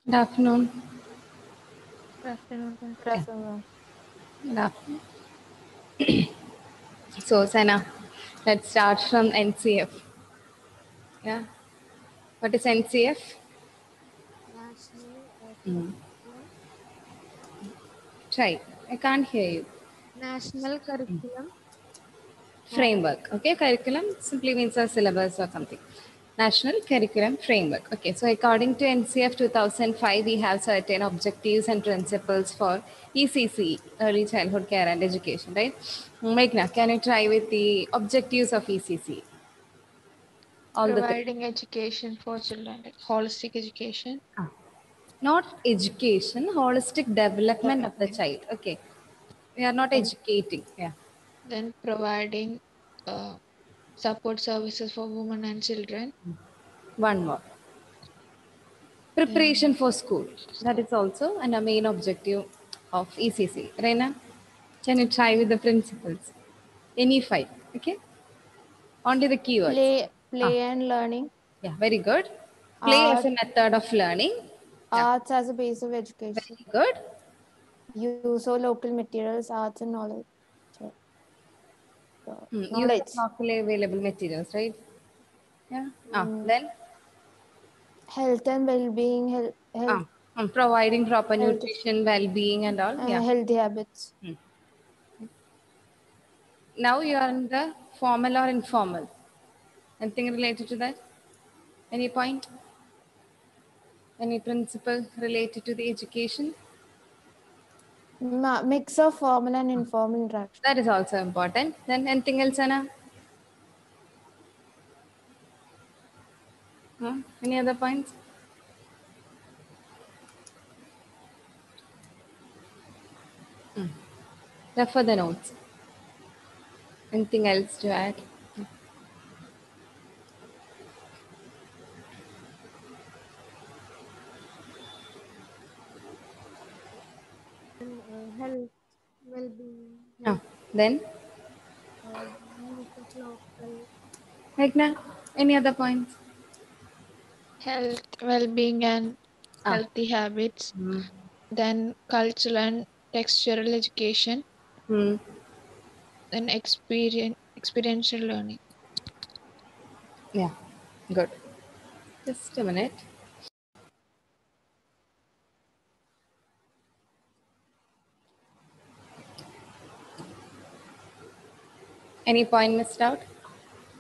Good afternoon. Good afternoon. Good afternoon. Good afternoon. So, Sana, let's start from NCF. Yeah. What is NCF? National Mm. Curriculum. Try. I can't hear you. National Curriculum. Framework. Okay. Curriculum simply means a syllabus or something. National Curriculum Framework. Okay. So, according to NCF 2005, we have certain objectives and principles for ECC, Early Childhood Care and Education, right? Meghna, can you try with the objectives of ECC? All the three. Providing education for children, like holistic education. Ah. Not education, holistic development of the Development. child. Okay. We are not Then, educating. Yeah. then providing support services for women and children. One more. Then Preparation for school. That is also a main objective of ECC. Reina, can you try with the principles? Any five. Okay. Only the keywords. Ah, Play and learning, yeah, very good. Play as art, a method of learning. Yeah, arts as a base of education, very good. use of local materials, arts and knowledge. Use of Knowledge, locally available materials, right? Yeah. mm, Then health and well-being, ah, providing proper health, nutrition, well-being, and all. Yeah. healthy habits. Now you are in the formal or informal. Anything related to that? Any point? Any principle related to the education? Mix of formal and informal interaction. That is also important. Then anything else, Anna? Any other points? Refer the notes. Anything else to add? health, well-being, Ah, health, then, use of local Meghna, any other points? health, well-being, and Ah, healthy habits. hmm, Then cultural and textural education. hmm, Then experiential learning. yeah, good. Just a minute. Any point missed out?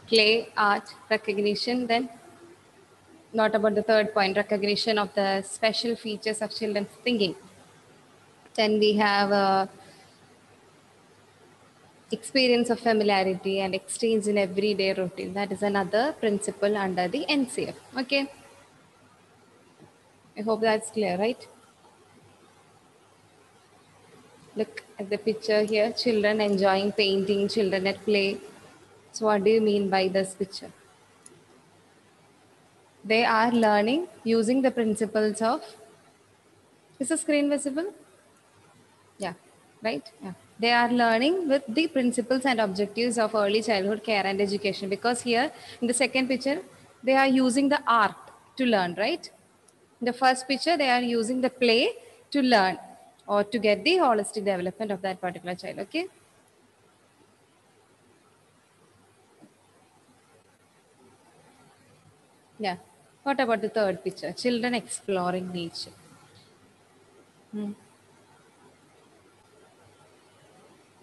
Play, art, recognition, then not about the third point, recognition of the special features of children's thinking. Then we have experience of familiarity and exchange in everyday routine. That is another principle under the NCF. Okay, I hope that's clear, right? Look at the picture here, children enjoying painting, children at play. So what do you mean by this picture? They are learning using the principles of, is the screen visible? Yeah, right? Yeah. They are learning with the principles and objectives of early childhood care and education, because here in the second picture, they are using the art to learn, right? In the first picture, they are using the play to learn or to get the holistic development of that particular child, okay? Yeah. What about the third picture? Children exploring nature. Hmm.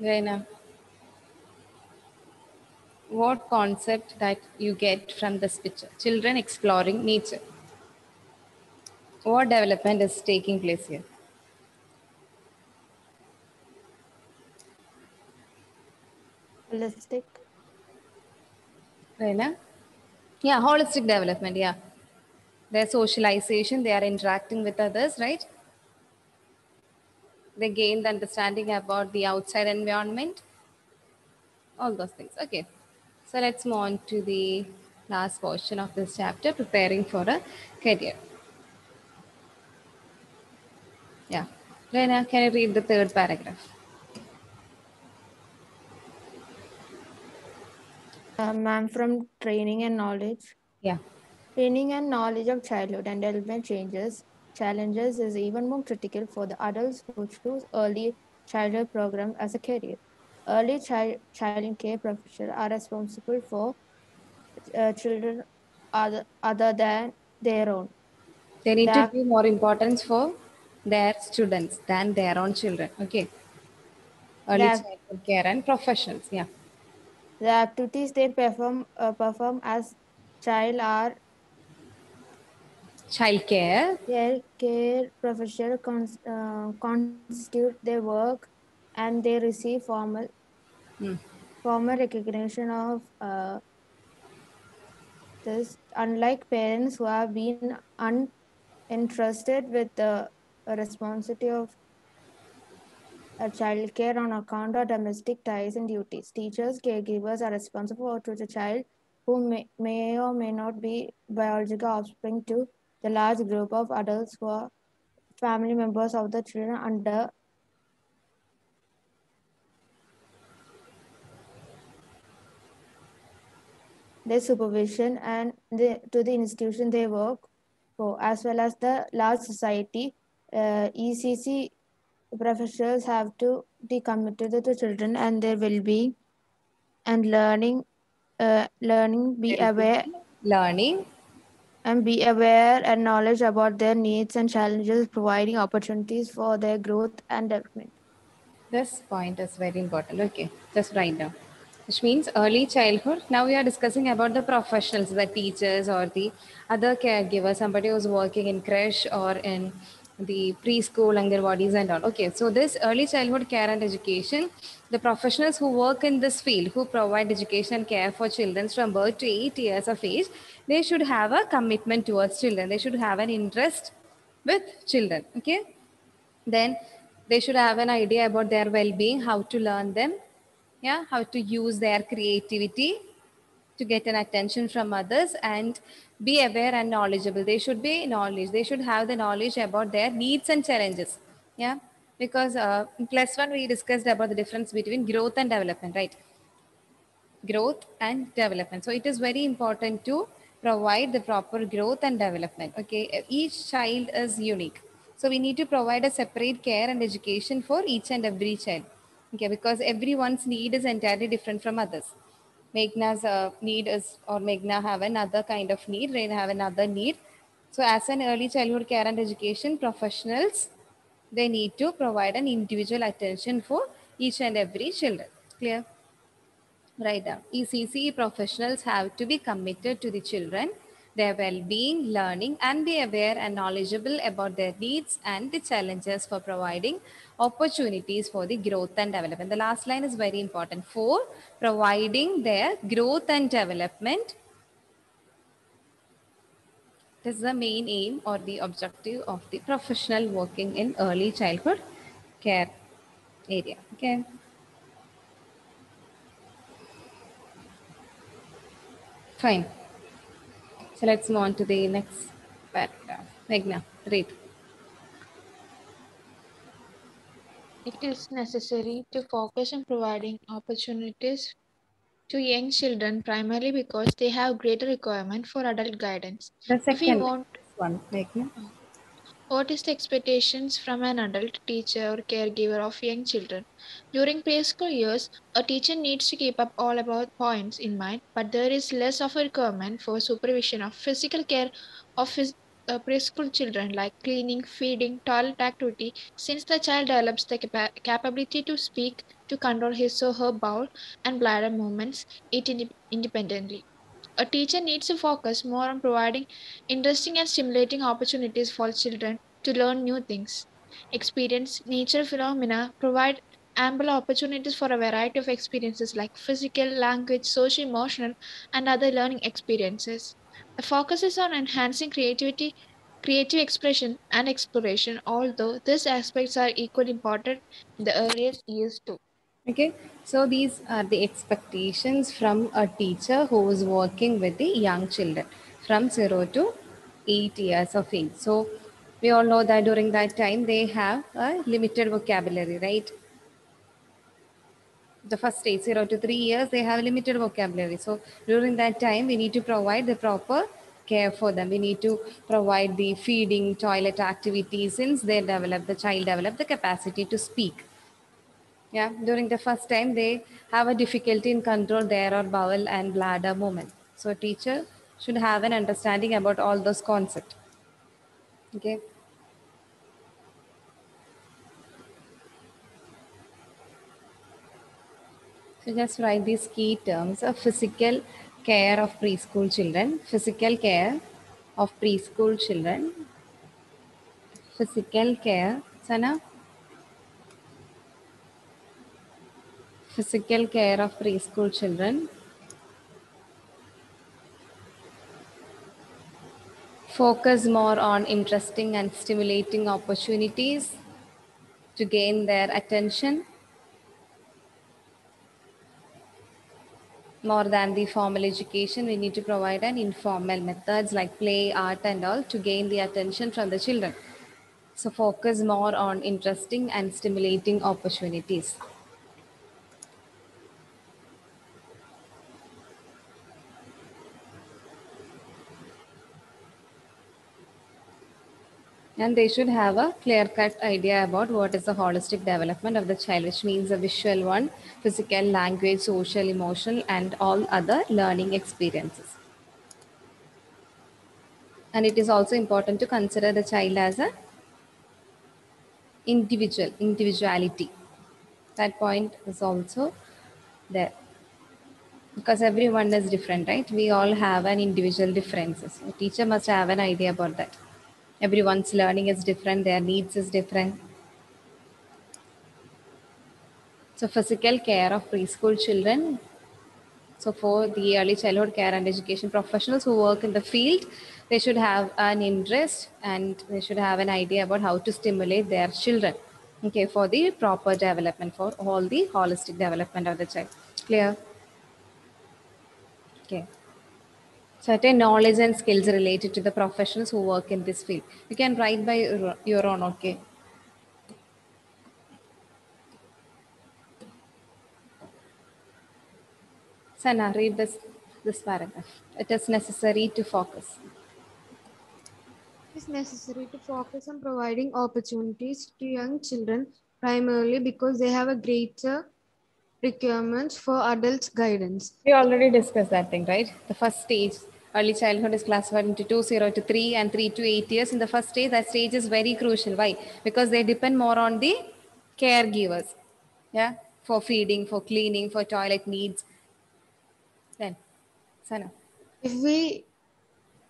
Reina, what concept that you get from this picture? Children exploring nature. What development is taking place here? Holistic, Reina? Yeah, holistic development. Yeah. Their socialization, they are interacting with others, right? They gain the understanding about the outside environment, all those things. Okay. So let's move on to the last portion of this chapter, preparing for a career. Yeah. Reina, can you read the third paragraph? ma'am, from training and knowledge. Yeah. Training and knowledge of childhood and development changes. challenges is even more critical for the adults who choose early childhood program as a career. Early child care professionals are responsible for children other than their own. They need to The, give more importance for their students than their own children. Okay. Early the, childhood care and professionals. Yeah. the activities they perform as child are Child care. their care professional constitute their work and they receive Hmm. formal recognition of this. Unlike parents who have been entrusted with the responsibility of child care on account of domestic ties and duties, teachers, caregivers are responsible to the child who may or may not be biological offspring to the large group of adults who are family members of the children under their supervision and to the institution they work for, as well as the large society. ECC professionals have to be committed to the children and their well-being and learning, be aware Well-being, learning. and knowledge about their needs and challenges, providing opportunities for their growth and development. This point is very important. Okay, just write down. Which means early childhood. Now we are discussing about the professionals, the teachers or the other caregivers, somebody who's working in creche or in the preschool, Anganwadis and all. Okay, so this early childhood care and education, the professionals who work in this field, who provide education and care for children from birth to 8 years of age, they should have a commitment towards children. They should have an interest with children. Okay, then they should have an idea about their well-being, how to learn them, yeah, how to use their creativity to get an attention from others and be aware and knowledgeable. They should be knowledge, they should have the knowledge about their needs and challenges. Yeah, because in plus one we discussed about the difference between growth and development, right? Growth and development. So it is very important to provide the proper growth and development. Okay, each child is unique. So we need to provide a separate care and education for each and every child. Okay, because everyone's need is entirely different from others. Meghna's need is, or Meghna have another kind of need, Rain have another need. So as an early childhood care and education professionals, they need to provide an individual attention for each and every children. Clear? Right now, ECC professionals have to be committed to the children, their well-being, learning, and be aware and knowledgeable about their needs and the challenges for providing opportunities for the growth and development. The last line is very important. For providing their growth and development, this is the main aim or the objective of the professional working in early childhood care area. Okay, fine. So let's move on to the next paragraph. Meghna, read. It is necessary to focus on providing opportunities to young children primarily because they have greater requirement for adult guidance. The If we second, want this one, Meghna. what is the expectations from an adult teacher or caregiver of young children? During preschool years, a teacher needs to keep up all about points in mind, but there is less of a requirement for supervision of physical care of preschool children like cleaning, feeding, toilet activity, since the child develops the capability to speak, to control his or her bowel and bladder movements, eat independently. A teacher needs to focus more on providing interesting and stimulating opportunities for children to learn new things, experience nature phenomena, provide ample opportunities for a variety of experiences like physical, language, social, emotional, and other learning experiences. The focus is on enhancing creativity, creative expression, and exploration, although these aspects are equally important in the earliest years too. Okay, so these are the expectations from a teacher who is working with the young children from 0 to 8 years of age. So we all know that during that time they have a limited vocabulary, right? The first stage, 0 to 3 years, they have limited vocabulary. So during that time, we need to provide the proper care for them. We need to provide the feeding, toilet activities since the child develop the capacity to speak. Yeah, during the first time they have a difficulty in control their or bowel and bladder movement. So a teacher should have an understanding about all those concepts. Okay. So just write these key terms of physical care of preschool children, physical care of preschool children, physical care, Sana, physical care of preschool children, focus more on interesting and stimulating opportunities to gain their attention more than the formal education. We need to provide an informal methods like play, art, and all to gain the attention from the children. So focus more on interesting and stimulating opportunities. And they should have a clear cut idea about what is the holistic development of the child, which means a visual one, physical, language, social, emotional, and all other learning experiences. And it is also important to consider the child as a individuality. That point is also there because everyone is different, right? We all have an individual differences. A teacher must have an idea about that. Everyone's learning is different, their needs is different. So physical care of preschool children. So for the early childhood care and education professionals who work in the field, they should have an interest and they should have an idea about how to stimulate their children. Okay, for the proper development, for all the holistic development of the child. Clear? Okay. Certain knowledge and skills related to the professionals who work in this field. You can write by your own, okay? Sana, read this paragraph. It is necessary to focus. It is necessary to focus on providing opportunities to young children primarily because they have a greater requirements for adults' guidance. We already discussed that thing, right? The first stage, early childhood is classified into 2, 0 to 3 and 3 to 8 years. In the first stage, that stage is very crucial. Why? Because they depend more on the caregivers. Yeah, for feeding, for cleaning, for toilet needs. Then, Sana. If we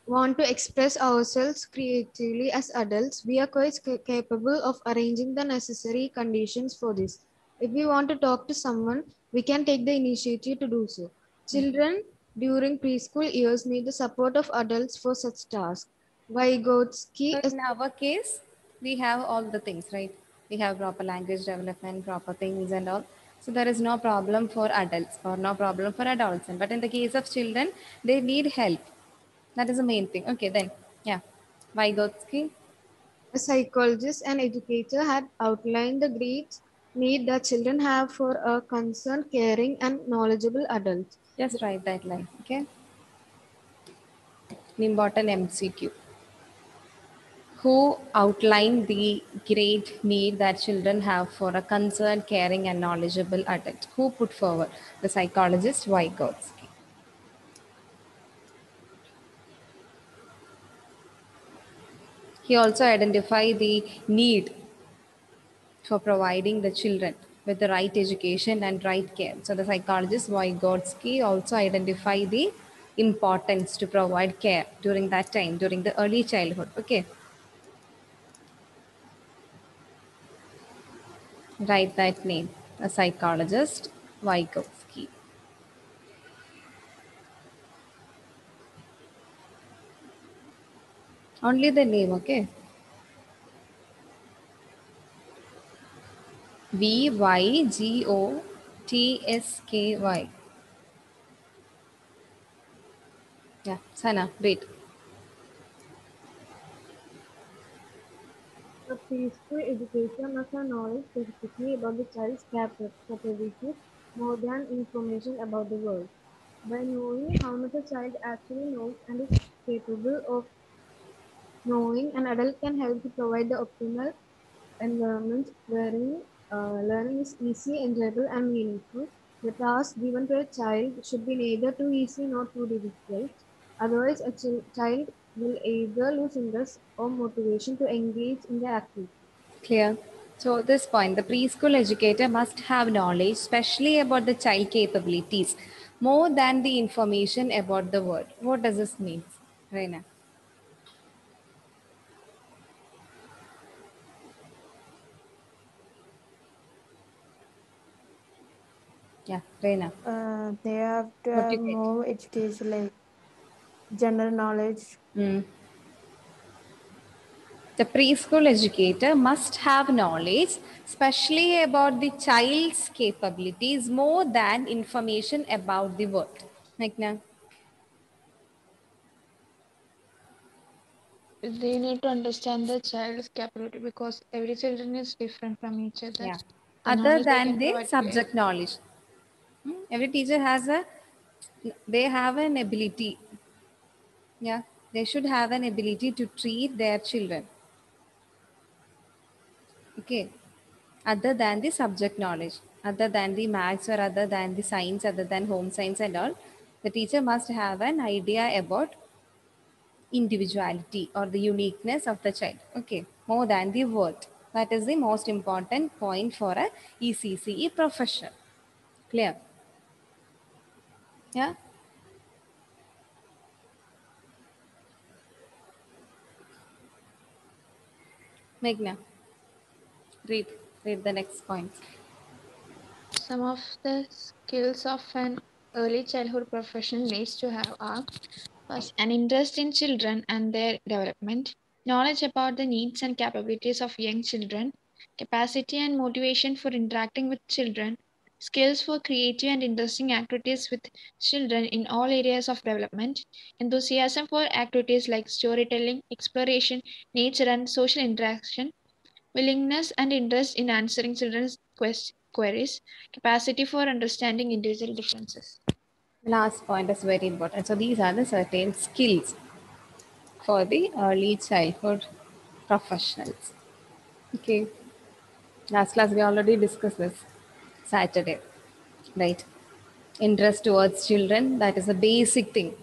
want to express ourselves creatively as adults, we are quite capable of arranging the necessary conditions for this. If we want to talk to someone, we can take the initiative to do so. Children during preschool years need the support of adults for such tasks. Vygotsky, So in our case, we have all the things, right? We have proper language development, proper things and all. So there is no problem for adults or no problem for adults. But in the case of children, they need help. That is the main thing. Okay, then, yeah. Vygotsky, a psychologist and educator, had outlined the great need that children have for a concerned, caring, and knowledgeable adult. just write that line, okay? An important MCQ. Who outlined the great need that children have for a concerned, caring, and knowledgeable adult? Who put forward? The psychologist Vygotsky. He also identified the need for providing the children with the right education and right care. So the psychologist Vygotsky also identified the importance to provide care during that time, during the early childhood. Okay, write that name. A psychologist Vygotsky. Only the name, okay? Vygotsky. Yeah, Sana, wait. A preschool education must have knowledge specifically about the child's capabilities more than information about the world. By knowing how much a child actually knows and is capable of knowing, an adult can help to provide the optimal environment wherein learning is easy, enjoyable, and meaningful. The task given to a child should be neither too easy nor too difficult. Otherwise, a child will either lose interest or motivation to engage in the activity. Clear. So, this point, the preschool educator must have knowledge, especially about the child capabilities, more than the information about the word. What does this mean, Reina? Yeah, Reina. They have to What do have you get? more education, like general knowledge. Mm. The preschool educator must have knowledge, especially about the child's capabilities, more than information about the word. Meghna? They need to understand the child's capability because every children is different from each other. Yeah. The Other knowledge they than can the provide to subject knowledge. Every teacher has they have an ability. Yeah. They should have an ability to treat their children. Okay. Other than the subject knowledge, other than the maths or other than the science, other than home science and all, the teacher must have an idea about individuality or the uniqueness of the child. Okay, more than the word. That is the most important point for a ECCE professional. Clear? Yeah. Meghna, read read the next point. some of the skills of an early childhood professional needs to have are first, an interest in children and their development, knowledge about the needs and capabilities of young children, capacity and motivation for interacting with children, skills for creative and interesting activities with children in all areas of development, enthusiasm for activities like storytelling, exploration, nature, and social interaction, willingness and interest in answering children's queries, capacity for understanding individual differences. Last point is very important. So these are the certain skills for the early childhood professionals. Okay. Last class we already discussed this Saturday, right? Interest towards children, that is a basic thing.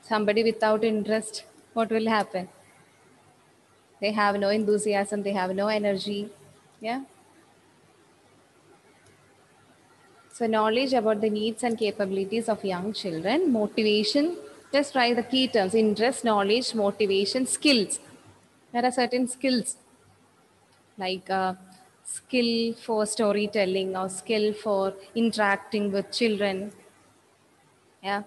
Somebody without interest, what will happen? They have no enthusiasm, they have no energy. Yeah. So, knowledge about the needs and capabilities of young children, motivation, just try the key terms interest, knowledge, motivation, skills. There are certain skills like skill for storytelling or skill for interacting with children. Yeah.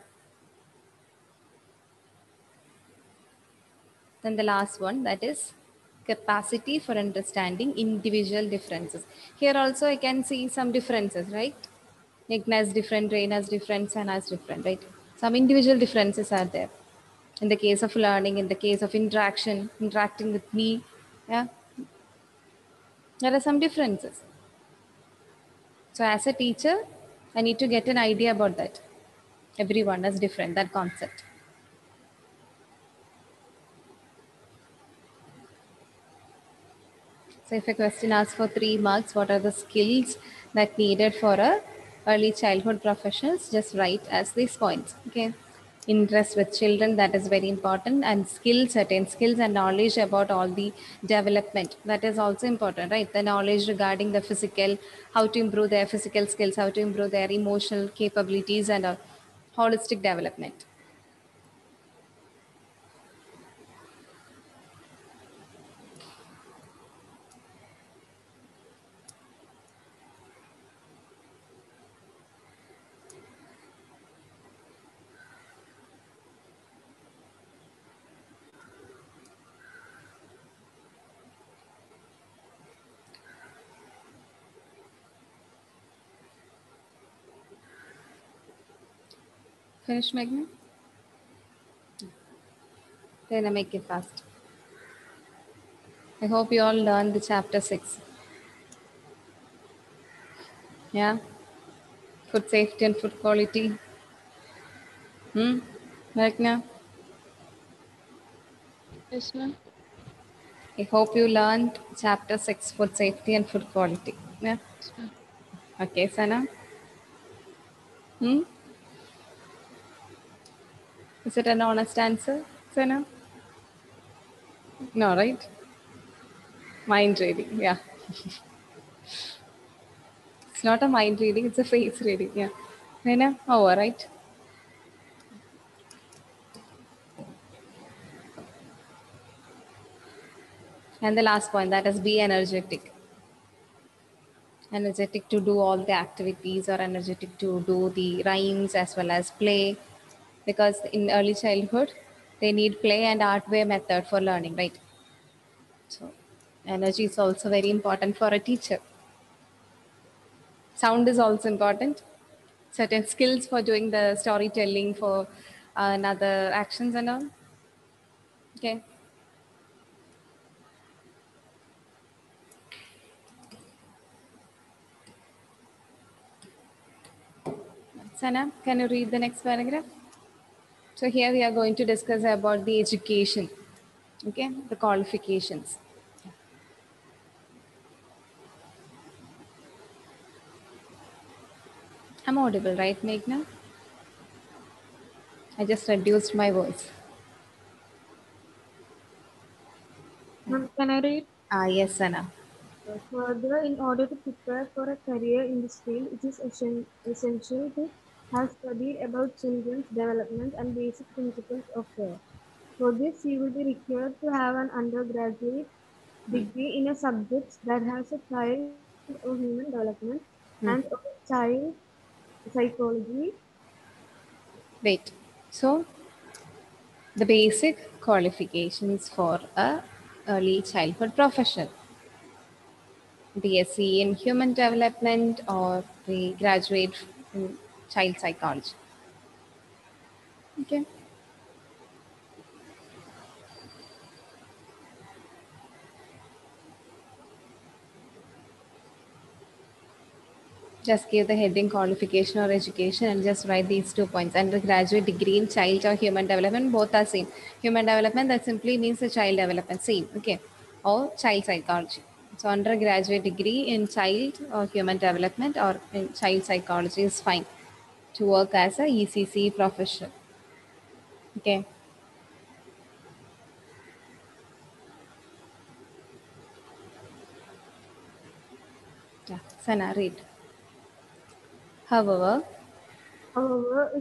Then the last one, that is capacity for understanding individual differences. Here also I can see some differences, right? Igna is different, Rain is different, Sana is different, right? Some individual differences are there. In the case of learning, in the case of interaction, interacting with me, yeah, there are some differences. So as a teacher, I need to get an idea about that. Everyone is different, that concept. So if a question asks for 3 marks, what are the skills that needed for a early childhood professionals? Just write as these points. Okay. Interest with children, that is very important, and skills, certain skills and knowledge about all the development. That is also important, right? The knowledge regarding the physical, how to improve their physical skills, how to improve their emotional capabilities and holistic development. Finish, Meghna? Then I make it fast. I hope you all learned the chapter 6. Yeah. Food safety and food quality. Hmm? Meghna? Yes, ma'am. I hope you learned chapter 6, food safety and food quality. Yeah. Yes, ma'am. Okay, Sana. Hmm? Is it an honest answer, Sana? No, right? Mind reading. Yeah. It's not a mind reading, it's a face reading. Yeah. Sana? Oh, all right. And the last point, that is be energetic. Energetic to do all the activities or energetic to do the rhymes as well as play, because in early childhood they need play and art way method for learning, right? So energy is also very important for a teacher. Sound is also important. Certain skills for doing the storytelling for another actions and all. Okay. Sana, can you read the next paragraph? So here we are going to discuss about the education. Okay, the qualifications. I'm audible, right, Meghna? I just reduced my voice. Ma'am, can I read? Ah, yes, Sana. Further, in order to prepare for a career in this field, it is essential to have studied about children's development and basic principles of care. For this, you will be required to have an undergraduate degree in a subject that has a child or human development and Hmm. or child psychology. Wait. So the basic qualifications for a early childhood professional, BSc in human development or the graduate in child psychology. Okay. Just give the heading qualification or education and just write these 2 points. Undergraduate degree in child or human development, both are same. Human development, that simply means the child development, same. Okay. Or child psychology. So undergraduate degree in child or human development or in child psychology is fine to work as a ECC professional. Okay. Yeah. Sana, read. However, However,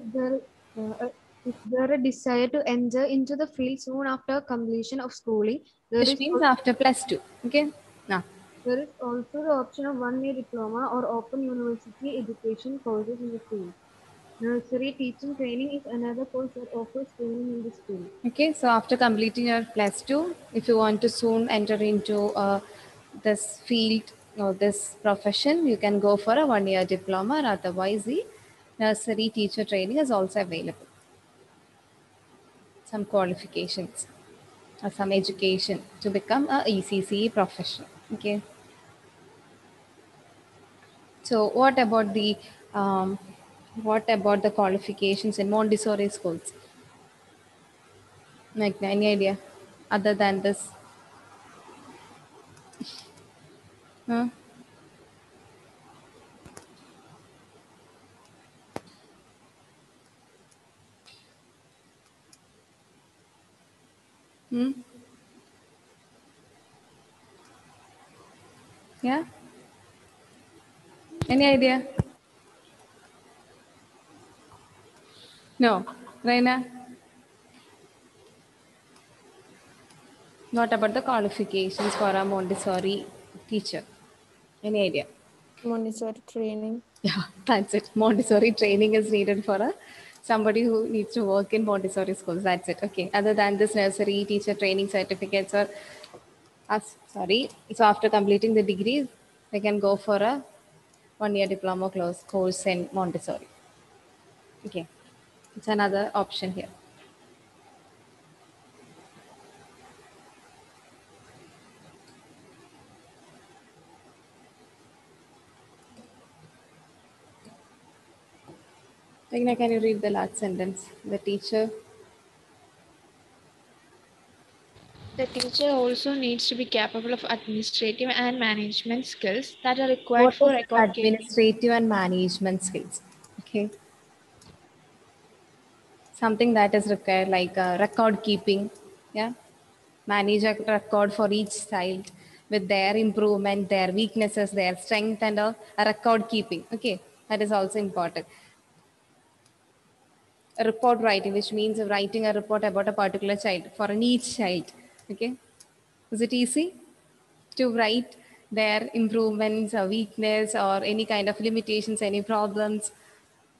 if there a desire to enter into the field soon after completion of schooling, which means after plus two. Okay. Now, there is also the option of one-year diploma or open university education courses in the field. Nursery teaching training is another course that offers training in this field. okay, so after completing your plus two, if you want to soon enter into this field or this profession, you can go for a 1 year diploma, or otherwise, the nursery teacher training is also available. Some qualifications or some education to become a ECC professional. Okay, so um, what about the qualifications in Montessori schools? Like any idea other than this? Huh? Hmm? Yeah. Any idea? No. Raina, what about the qualifications for a Montessori teacher? Any idea? Montessori training. Yeah, that's it. Montessori training is needed for a somebody who needs to work in Montessori schools. That's it. Okay. Other than this nursery teacher training certificates or sorry. So after completing the degree, they can go for a 1 year diploma course in Montessori. Okay. It's another option here. Like, can you read the last sentence? The teacher. The teacher also needs to be capable of administrative and management skills that are required What for is record keeping. administrative and management skills? Okay. Something that is required like record keeping. Yeah. Manage a record for each child with their improvement, their weaknesses, their strength, and a record keeping. Okay. That is also important. A report writing, which means writing a report about a particular child for an each child. Okay. Is it easy to write their improvements or weakness or any kind of limitations, any problems?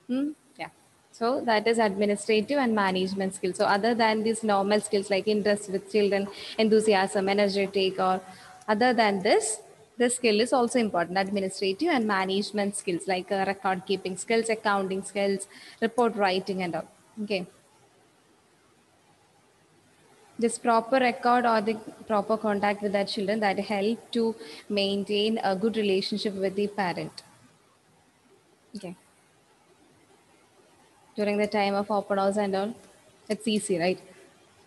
Yeah. So that is administrative and management skills. So other than these normal skills like interest with children, enthusiasm, energetic, or other than this skill is also important. Administrative and management skills like record keeping skills, accounting skills, report writing, and all. Okay. This proper record or the proper contact with their children that help to maintain a good relationship with the parent. Okay. During the time of open house and all, it's easy, right?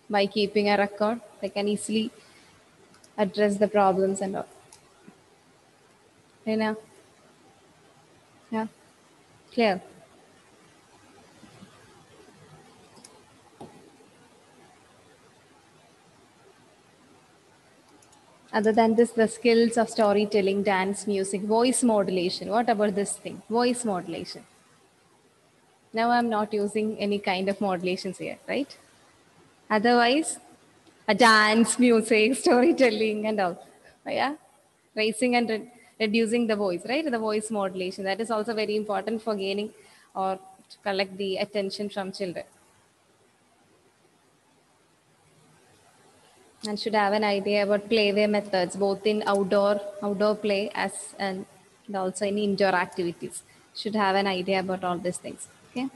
By keeping a record, they can easily address the problems and all. You know? Yeah. Clear. Other than this, the skills of storytelling, dance, music, voice modulation. What about this thing? Voice modulation. Now I'm not using any kind of modulations here, right? Otherwise, a dance, music, storytelling, and all. Yeah, raising and reducing the voice, right? The voice modulation that is also very important for gaining or to collect the attention from children. And should have an idea about playway methods, both in outdoor play as and also in indoor activities. Should have an idea about all these things. Okay.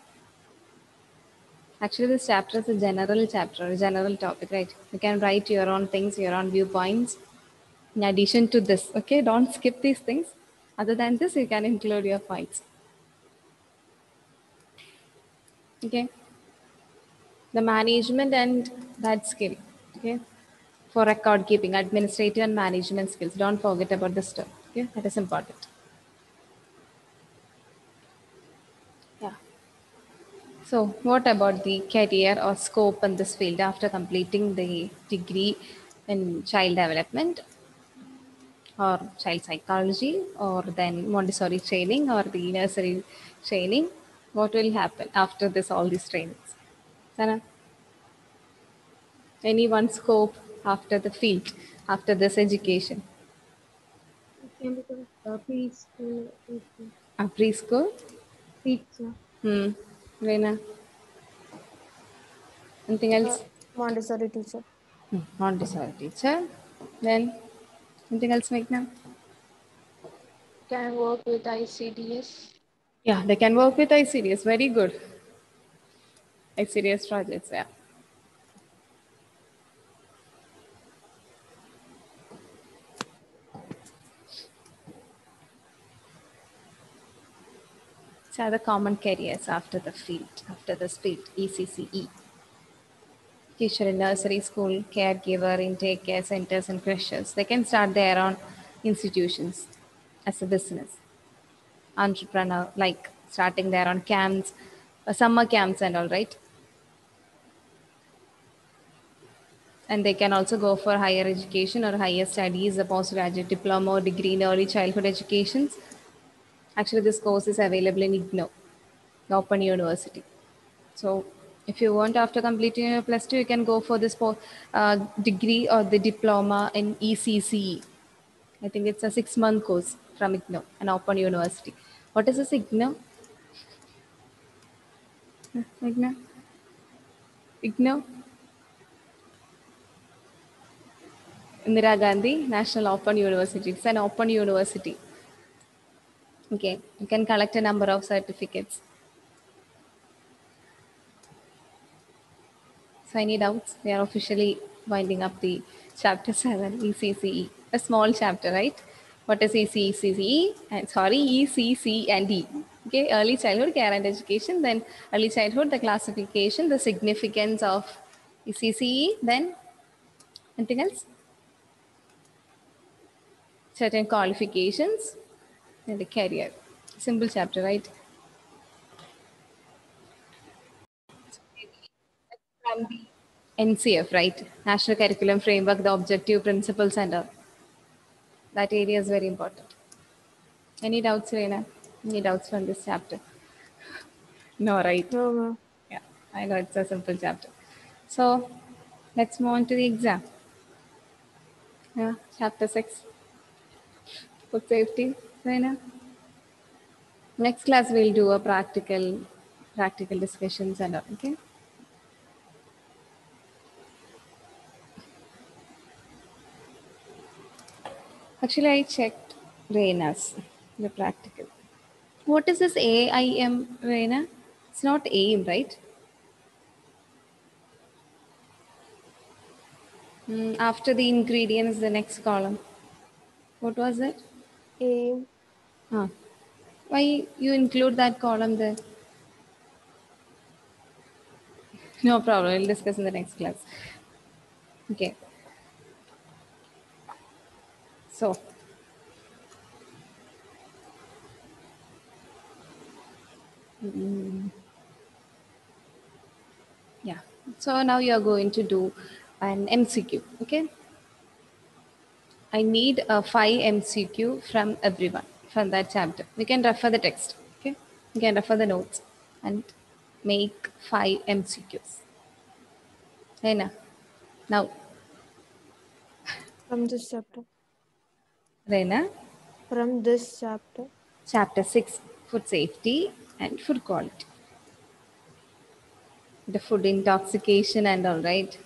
Actually, this chapter is a general chapter, a general topic, right? You can write your own things, your own viewpoints. In addition to this, okay, don't skip these things. Other than this, you can include your points. Okay. The management and that skill. Okay. For record keeping, administrative and management skills. Don't forget about this stuff. Okay. That is important. Yeah. So, what about the career or scope in this field after completing the degree in child development or child psychology or then Montessori training or the nursery training? What will happen after this, all these trainings? Sana, any one scope after the field, after this education? It can become a preschool teacher. A preschool? Teacher. Reena, anything else? Montessori teacher. Montessori teacher. Then, anything else, Meghna? Can work with ICDS. Yeah, they can work with ICDS. Very good. ICDS projects, yeah. So are the common careers after the field, after this field, ECCE. Teacher in nursery school, caregiver in daycare centers and creches. They can start their own institutions as a business. Entrepreneur, like starting their own camps, summer camps and all, right? And they can also go for higher education or higher studies, a postgraduate diploma or degree in early childhood educations. Actually, this course is available in IGNO, the Open University. So if you want after completing your plus 2, you can go for this degree or the diploma in ECCE. I think it's a 6-month course from IGNO, an Open University. What is this IGNO? IGNO? IGNO? Indira Gandhi National Open University. It's an open university. Okay, you can collect a number of certificates. So any doubts? We are officially winding up the chapter 7 ECCE. A small chapter, right? What is ECCE? And sorry, ECC and E. Okay, early childhood care and education. Then early childhood, the classification, the significance of ECCE. Then Anything else? Certain qualifications and a career. Simple chapter, right? From the NCF, right? National Curriculum Framework, the objective principles and all. That area is very important. Any doubts, Reena? Any doubts from this chapter? No, right? No, ma'am. Yeah, I know it's a simple chapter. So let's move on to the exam. Yeah, chapter 6, food safety. Reena? Next class we'll do a practical discussions and all, okay? Actually, I checked Reina's, the practical. What is this AIM, Reina? It's not AIM, right? After the ingredients, the next column. What was it? Aim. Huh. Why you include that column there? No problem. We'll discuss in the next class. Okay. So, yeah. So now you are going to do an MCQ. Okay. I need a 5 MCQ from everyone from that chapter. We can refer the text. Okay. You can refer the notes and make 5 MCQs. Hey, now, From this chapter. Rena, From this chapter. chapter 6, food safety and food quality. The food intoxication and all, right?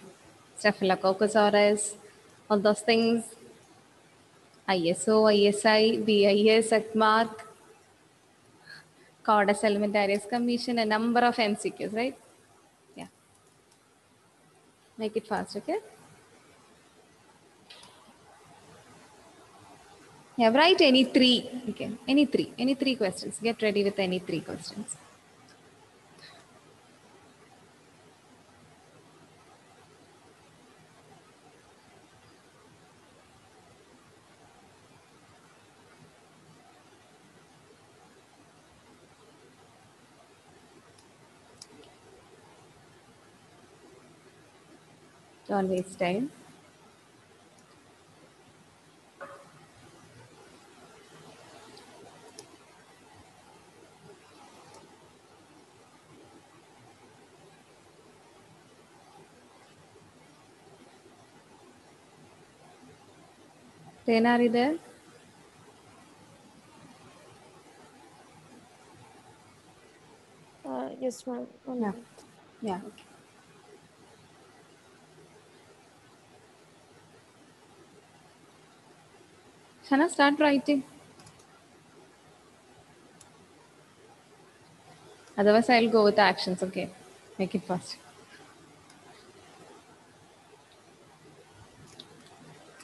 Staphylococcus aureus, all those things. ISO, ISI, BIS, ACMARC, Cordis Alimentarius Commission, a number of MCQs, right? Yeah. Make it fast, okay? Yeah, write any three. Okay, any three questions. Get ready with any three questions. Don't waste time. Rena, are you there? Yes, ma'am. One Yeah. minute. Yeah. Okay. Shana, start writing. Otherwise, I'll go with the actions. Okay. Make it fast.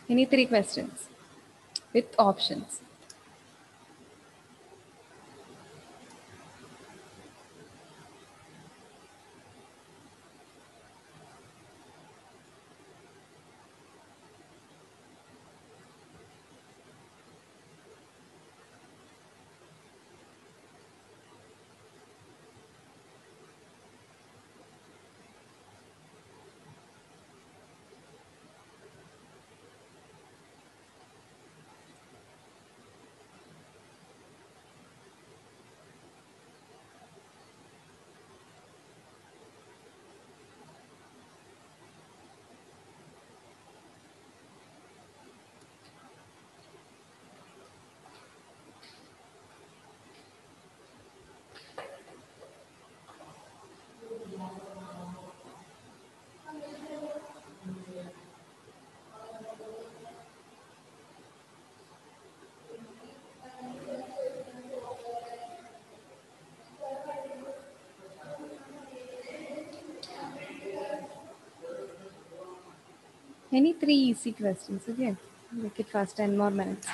Any three questions with options. Any three easy questions. Okay. Make it fast. 10 more minutes.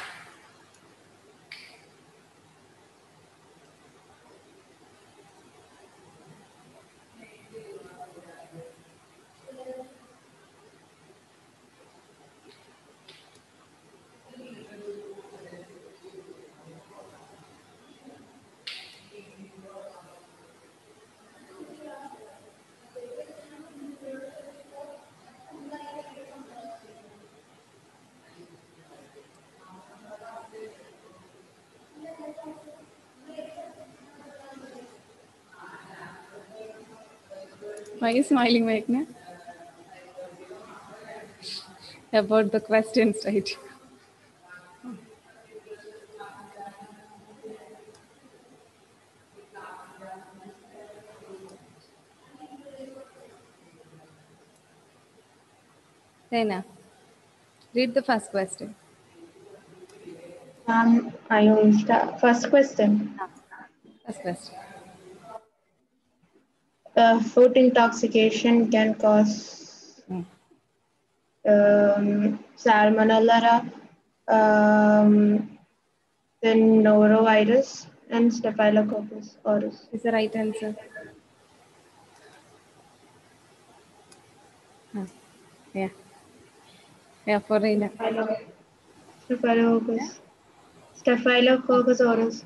Why are you smiling, Meghna? About the questions, right? Reina, read the first question. I will start. First question. First question. Food intoxication can cause salmonella, then norovirus, and staphylococcus aureus. Is the right answer? Yeah. Yeah, for Reina. Staphylococcus. Staphylococcus aureus.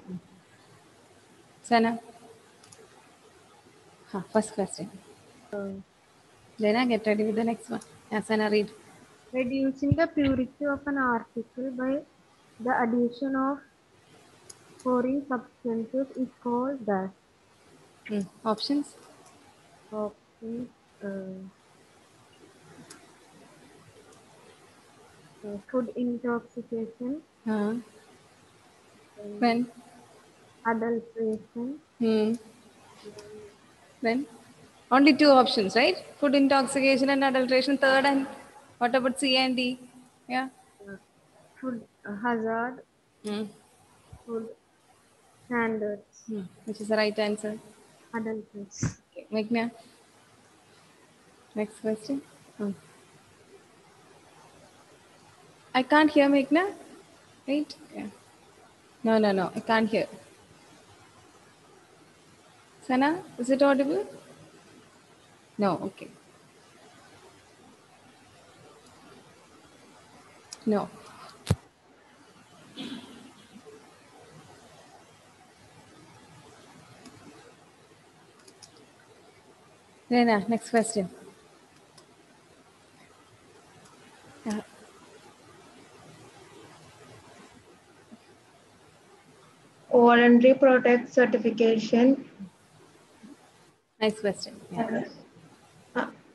Sana. First question. Reina, get ready with the next one. Yeah, Sana, read. Reducing the purity of an article by the addition of foreign substances is called dash. Options? Options. Food intoxication, When? adulteration, Then? Only two options, right? Food intoxication and adulteration. Third, and what about C and D? Yeah. food hazard, food standards, Which is the right answer? adulteration. Okay. Meghna. Next question. I can't hear Meghna. Right? Yeah. No. I can't hear. Sana, is it audible? No. Okay. No. Rena, next question. Yeah. Voluntary product certification. Next question. Yeah.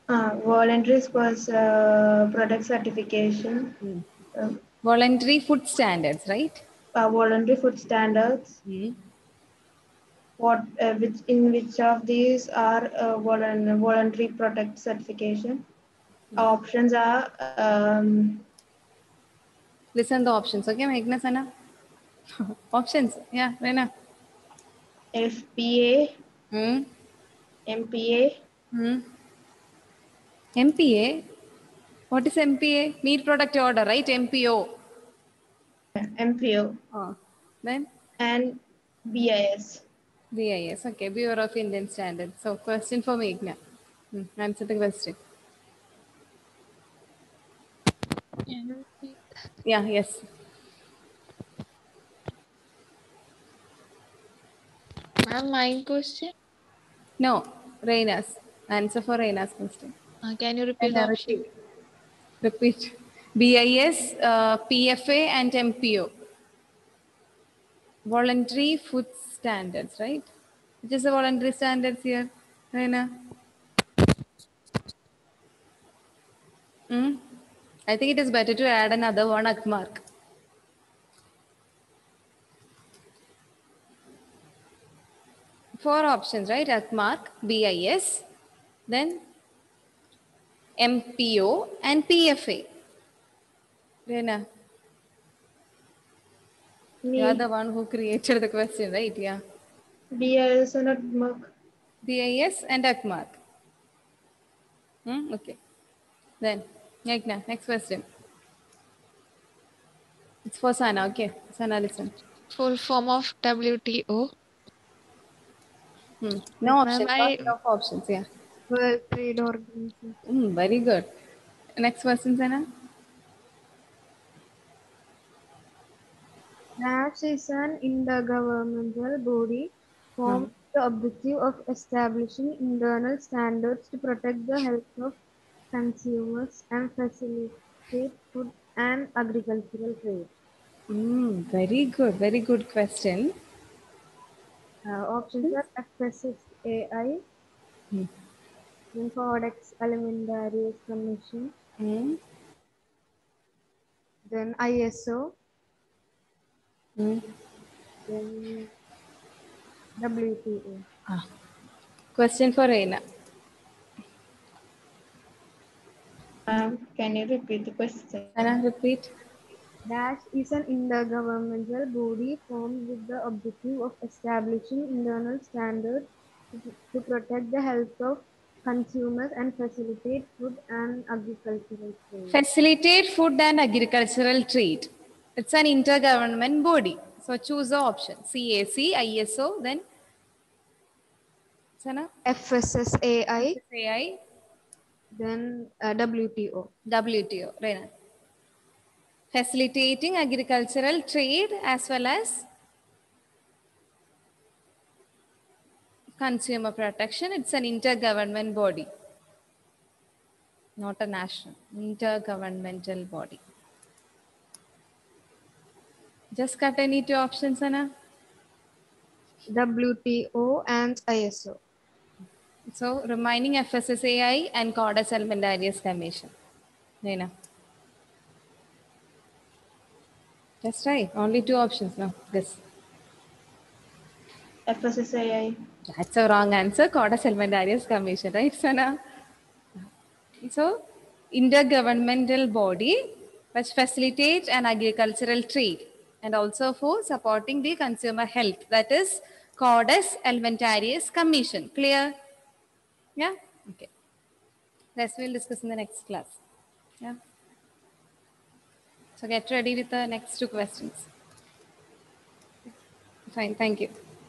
Voluntary product certification. Voluntary food standards, right? Voluntary food standards. Which of these are voluntary product certification? Options are Listen the options, okay, Meghna, Sana? Options. Yeah, Rena. FPA, MPA, MPA? What is MPA? Meat product order, right? MPO. MPO, Then? and BIS. BIS. Okay, Bureau of Indian Standards. So, question for Meghna. Answer the question. Can you repeat? Yeah, yes. Ma'am, my question. No, Reina's. Answer for Reina's question. Can you repeat the option? Repeat. BIS, PFA, and MPO. Voluntary food standards, right? Which is the voluntary standards here, Reina? I think it is better to add another one, ACMARC. Four options, right? ACMARC, BIS, then MPO, and PFA. Reina, you are the one who created the question, right? Yeah. BIS and ACMARC. BIS and ACMARC. Okay. Then, Meghna, next question. It's for Sana, okay? Sana, listen. Full form of WTO. No options, Ma'am, of options, yeah. World Trade Organization. Very good. Next question, Sana. NASH is an intergovernmental body formed with the objective of establishing internal standards to protect the health of consumers and facilitate food and agricultural trade. Very good. Very good question. Options are FSSAI, then Codex Alimentarius Commission, Hmm. then ISO, Hmm. then WTO. Question for Reina. Can you repeat the question? Anna, repeat. Dash is an intergovernmental body formed with the objective of establishing internal standards to protect the health of consumers and facilitate food and agricultural trade. Facilitate food and agricultural trade. It's an intergovernment body. So choose the option. CAC, ISO, then Sana, FSSAI, FSAI, then WTO. WTO. Reina. Facilitating agricultural trade as well as consumer protection. It's an intergovernment body, not a national, intergovernmental body. Just cut any two options, Anna. WTO and ISO. So remaining FSSAI and Codex Alimentarius Commission. Reina. That's right. Only two options now. Yes. FSSAI. That's a wrong answer. Codex Alimentarius Commission, right, Sana? So, intergovernmental body which facilitates an agricultural trade and also for supporting the consumer health. That is Codex Alimentarius Commission. Clear? Yeah? Okay. Rest we'll discuss in the next class. Yeah. So get ready with the next two questions. Fine. Thank you.